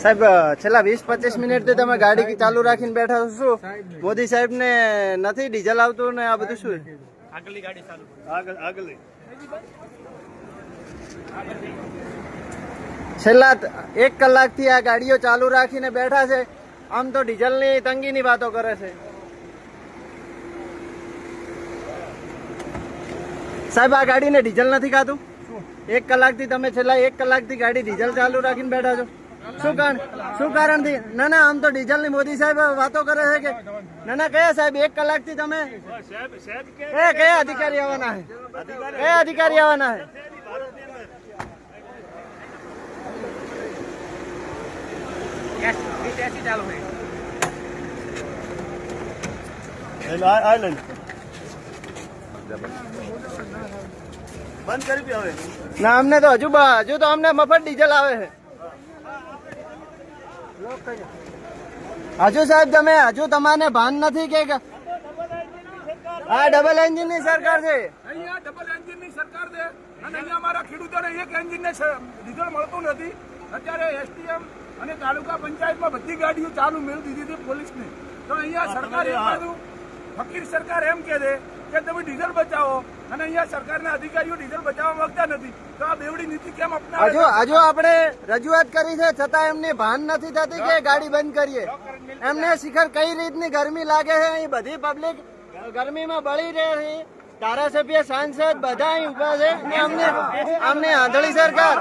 સાહેબ છેલ્લા 20-25 મિનિટથી તમે ગાડી ચાલુ રાખીને બેઠા છો, શું મોદી સાહેબ ને નથી ડીઝલ આવતું ને આ બધું શું? આગળની ગાડી ચાલુ આગળની છેલ્લા 1 કલાકથી આ ગાડીઓ ચાલુ રાખીને બેઠા છે. આમ તો ડીઝલની તંગીની વાતો કરે છે. સાહેબ આ ગાડીને ડીઝલ નથી ખાતું? 1 કલાકથી તમે છેલ્લા 1 કલાકથી ગાડી ડીઝલ ચાલુ રાખીને બેઠા છો, શું કારણથી? ના ના, આમ તો ડીઝલની મોદી સાહેબ વાતો કરે છે કે ના ના. કયા સાહેબ 1 કલાકથી તમે કયા અધિકારી આવવાના છે? કયા અધિકારી આવવાના છે? બંધ કરી હવે ના, અમને તો હજુ તો અમને મફત ડીઝલ આવે છે. હજુ સાહેબ તમે તમારે ભાન નથી કે આ ડબલ એન્જિન ની સરકાર છે? અહીંયા ડબલ એન્જિન ની સરકાર છે અને અહીંયા અમારા ખેડૂતોને એક એન્જિન ને ડીઝલ મળતું નથી. અત્યારે એસટીએમ અને તાલુકા પંચાયતમાં બધી ગાડીઓ ચાલુ મેળવી દીધી હતી પોલીસને. તો અહીંયા સરકાર એક બાજુ ફકીર સરકાર એમ કહે છે કે તમે ડીઝલ બચાવો અને અહીંયા સરકારના અધિકારીઓ ડીઝલ બચાવવા માંગતા નથી. તો આ બેવડી નીતિ કેમ અપનાવે? હજુ આપણે રજૂઆત કરી છે છતાં એમને ભાન નથી થતી કે ગાડી બંધ કરીએ. એમને શિખર કઈ રીતની ગરમી લાગે છે. અહીં બધી પબ્લિક ગરમીમાં બળી રહે છે. ધારાસભ્ય, સાંસદ બધા અહીં ઉભા છે. અમને આંધળી સરકાર